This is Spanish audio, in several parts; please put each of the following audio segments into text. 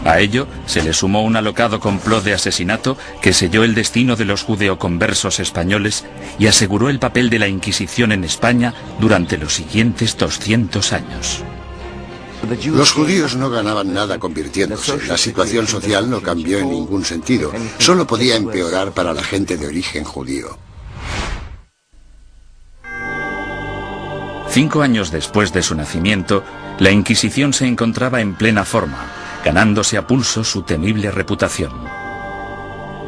A ello se le sumó un alocado complot de asesinato que selló el destino de los judeoconversos españoles y aseguró el papel de la Inquisición en España durante los siguientes 200 años. Los judíos no ganaban nada convirtiéndose. La situación social no cambió en ningún sentido. Solo podía empeorar para la gente de origen judío. 5 años después de su nacimiento, la Inquisición se encontraba en plena forma, ganándose a pulso su temible reputación.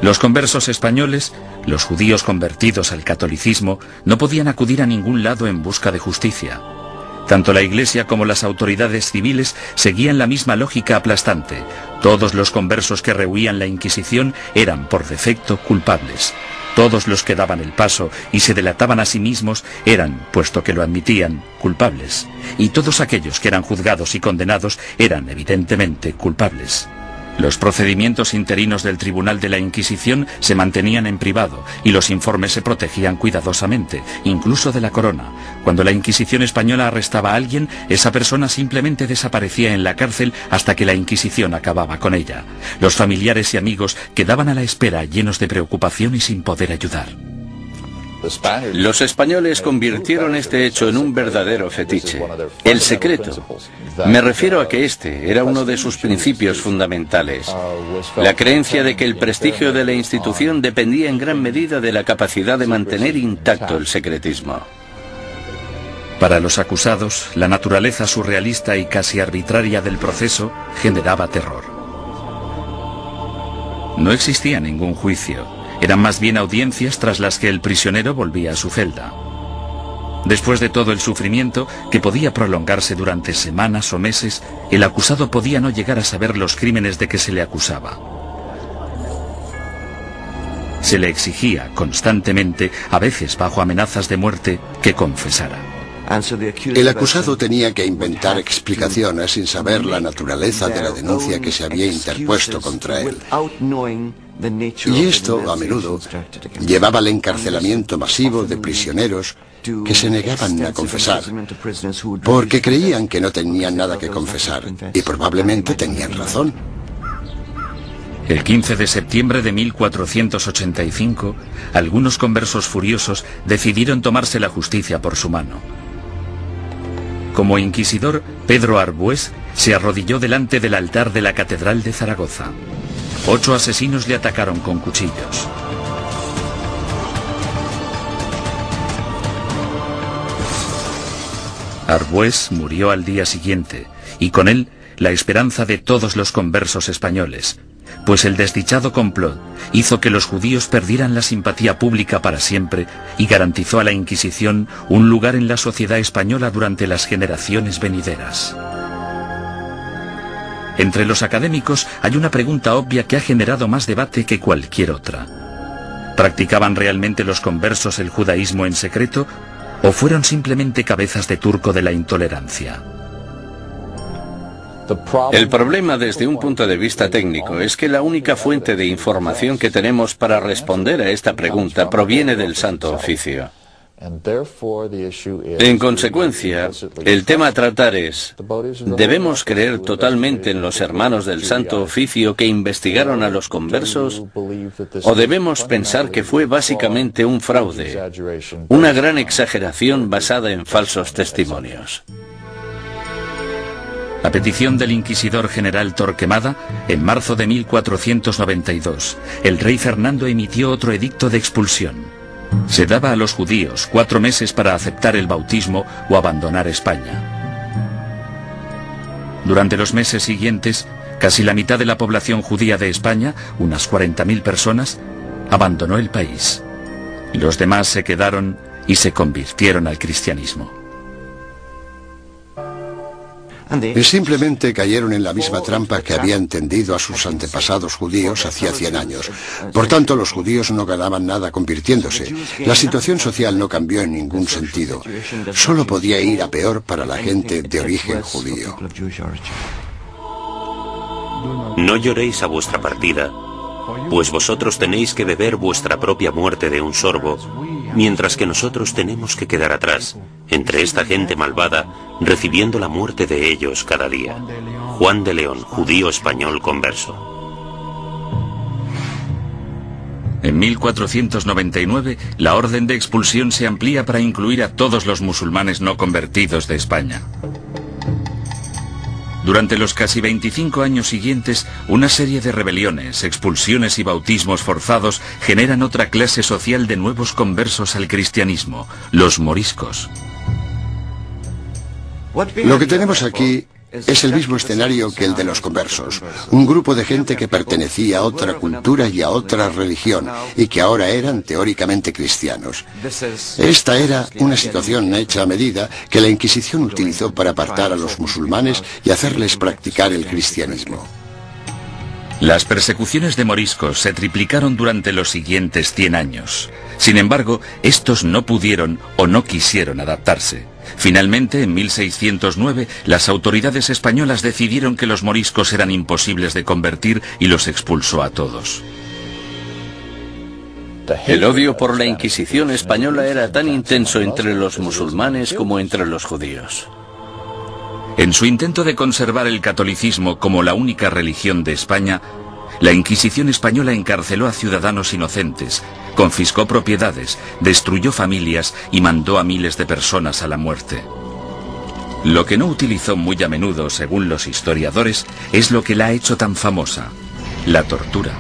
Los conversos españoles, los judíos convertidos al catolicismo, no podían acudir a ningún lado en busca de justicia. Tanto la Iglesia como las autoridades civiles seguían la misma lógica aplastante. Todos los conversos que rehuían la Inquisición eran, por defecto, culpables. Todos los que daban el paso y se delataban a sí mismos eran, puesto que lo admitían, culpables. Y todos aquellos que eran juzgados y condenados eran, evidentemente, culpables. Los procedimientos interinos del Tribunal de la Inquisición se mantenían en privado y los informes se protegían cuidadosamente, incluso de la corona. Cuando la Inquisición española arrestaba a alguien, esa persona simplemente desaparecía en la cárcel hasta que la Inquisición acababa con ella. Los familiares y amigos quedaban a la espera, llenos de preocupación y sin poder ayudar. Los españoles convirtieron este hecho en un verdadero fetiche, el secreto. Me refiero a que este era uno de sus principios fundamentales, la creencia de que el prestigio de la institución dependía en gran medida de la capacidad de mantener intacto el secretismo. Para los acusados, la naturaleza surrealista y casi arbitraria del proceso generaba terror. No existía ningún juicio. Eran más bien audiencias tras las que el prisionero volvía a su celda. Después de todo el sufrimiento, que podía prolongarse durante semanas o meses, el acusado podía no llegar a saber los crímenes de que se le acusaba. Se le exigía constantemente, a veces bajo amenazas de muerte, que confesara. El acusado tenía que inventar explicaciones sin saber la naturaleza de la denuncia que se había interpuesto contra él. Y esto, a menudo, llevaba al encarcelamiento masivo de prisioneros que se negaban a confesar, porque creían que no tenían nada que confesar, y probablemente tenían razón. El 15 de septiembre de 1485, algunos conversos furiosos decidieron tomarse la justicia por su mano. Como inquisidor, Pedro Arbués se arrodilló delante del altar de la Catedral de Zaragoza. 8 asesinos le atacaron con cuchillos. Arbués murió al día siguiente, y con él la esperanza de todos los conversos españoles, pues el desdichado complot hizo que los judíos perdieran la simpatía pública para siempre y garantizó a la Inquisición un lugar en la sociedad española durante las generaciones venideras. Entre los académicos hay una pregunta obvia que ha generado más debate que cualquier otra. ¿Practicaban realmente los conversos el judaísmo en secreto o fueron simplemente cabezas de turco de la intolerancia? El problema desde un punto de vista técnico es que la única fuente de información que tenemos para responder a esta pregunta proviene del Santo Oficio. En consecuencia, el tema a tratar es, ¿debemos creer totalmente en los hermanos del Santo Oficio que investigaron a los conversos? ¿O debemos pensar que fue básicamente un fraude, una gran exageración basada en falsos testimonios? A petición del inquisidor general Torquemada, en marzo de 1492, el rey Fernando emitió otro edicto de expulsión. Se daba a los judíos 4 meses para aceptar el bautismo o abandonar España. Durante los meses siguientes, casi la mitad de la población judía de España, unas 40.000 personas, abandonó el país. Los demás se quedaron y se convirtieron al cristianismo. Y simplemente cayeron en la misma trampa que habían tendido a sus antepasados judíos hacía 100 años. Por tanto, los judíos no ganaban nada convirtiéndose. La situación social no cambió en ningún sentido. Solo podía ir a peor para la gente de origen judío. No lloréis a vuestra partida, pues vosotros tenéis que beber vuestra propia muerte de un sorbo, mientras que nosotros tenemos que quedar atrás, entre esta gente malvada, recibiendo la muerte de ellos cada día. Juan de León, judío español converso. En 1499, la orden de expulsión se amplía para incluir a todos los musulmanes no convertidos de España. Durante los casi 25 años siguientes, una serie de rebeliones, expulsiones y bautismos forzados generan otra clase social de nuevos conversos al cristianismo, los moriscos. Lo que tenemos aquí es el mismo escenario que el de los conversos, un grupo de gente que pertenecía a otra cultura y a otra religión y que ahora eran teóricamente cristianos. Esta era una situación hecha a medida que la Inquisición utilizó para apartar a los musulmanes y hacerles practicar el cristianismo. Las persecuciones de moriscos se triplicaron durante los siguientes 100 años. Sin embargo, estos no pudieron o no quisieron adaptarse. Finalmente, en 1609, las autoridades españolas decidieron que los moriscos eran imposibles de convertir y los expulsó a todos. El odio por la Inquisición española era tan intenso entre los musulmanes como entre los judíos. En su intento de conservar el catolicismo como la única religión de España, la Inquisición española encarceló a ciudadanos inocentes, confiscó propiedades, destruyó familias y mandó a miles de personas a la muerte. Lo que no utilizó muy a menudo, según los historiadores, es lo que la ha hecho tan famosa: la tortura.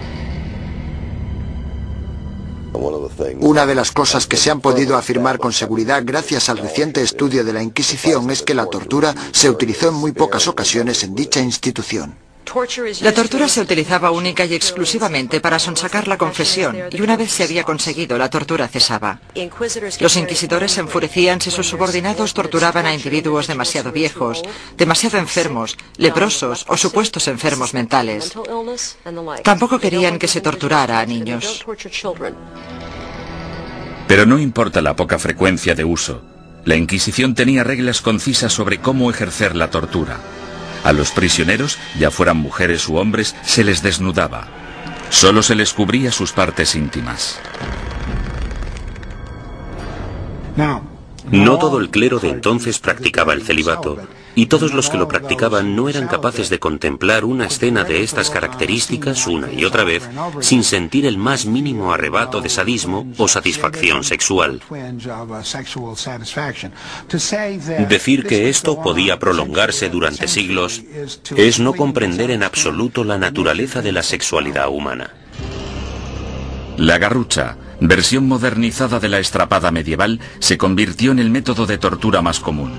Una de las cosas que se han podido afirmar con seguridad gracias al reciente estudio de la Inquisición es que la tortura se utilizó en muy pocas ocasiones en dicha institución. La tortura se utilizaba única y exclusivamente para sonsacar la confesión, y una vez se había conseguido, la tortura cesaba. Los inquisidores se enfurecían si sus subordinados torturaban a individuos demasiado viejos, demasiado enfermos, leprosos o supuestos enfermos mentales. Tampoco querían que se torturara a niños. Pero no importa la poca frecuencia de uso, la Inquisición tenía reglas concisas sobre cómo ejercer la tortura. A los prisioneros, ya fueran mujeres u hombres, se les desnudaba. Solo se les cubría sus partes íntimas. No todo el clero de entonces practicaba el celibato, y todos los que lo practicaban no eran capaces de contemplar una escena de estas características una y otra vez sin sentir el más mínimo arrebato de sadismo o satisfacción sexual. Decir que esto podía prolongarse durante siglos es no comprender en absoluto la naturaleza de la sexualidad humana. La garrucha, versión modernizada de la estrapada medieval, se convirtió en el método de tortura más común.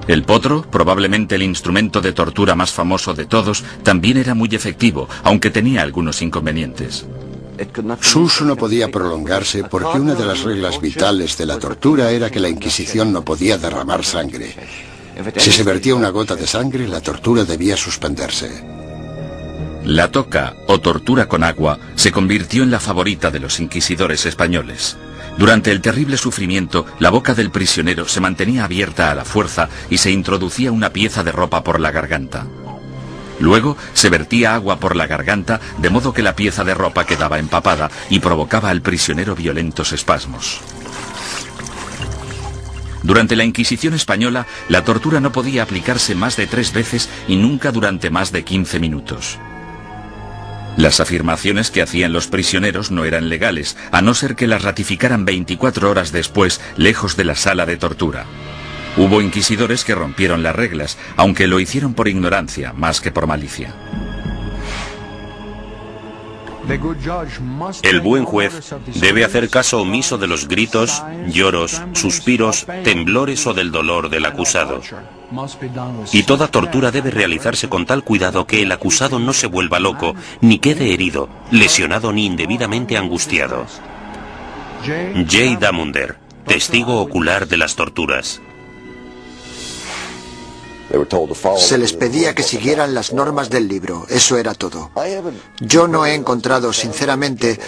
El potro, probablemente el instrumento de tortura más famoso de todos, también era muy efectivo, aunque tenía algunos inconvenientes. Su uso no podía prolongarse porque una de las reglas vitales de la tortura era que la Inquisición no podía derramar sangre. Si se vertía una gota de sangre, la tortura debía suspenderse. La toca, o tortura con agua, se convirtió en la favorita de los inquisidores españoles. Durante el terrible sufrimiento, la boca del prisionero se mantenía abierta a la fuerza y se introducía una pieza de ropa por la garganta. Luego se vertía agua por la garganta, de modo que la pieza de ropa quedaba empapada y provocaba al prisionero violentos espasmos. Durante la Inquisición española, la tortura no podía aplicarse más de 3 veces y nunca durante más de 15 minutos. Las afirmaciones que hacían los prisioneros no eran legales, a no ser que las ratificaran 24 horas después, lejos de la sala de tortura. Hubo inquisidores que rompieron las reglas, aunque lo hicieron por ignorancia, más que por malicia. El buen juez debe hacer caso omiso de los gritos, lloros, suspiros, temblores o del dolor del acusado. Y toda tortura debe realizarse con tal cuidado que el acusado no se vuelva loco, ni quede herido, lesionado ni indebidamente angustiado. J. Damunder, testigo ocular de las torturas. Se les pedía que siguieran las normas del libro, eso era todo. Yo no he encontrado, sinceramente,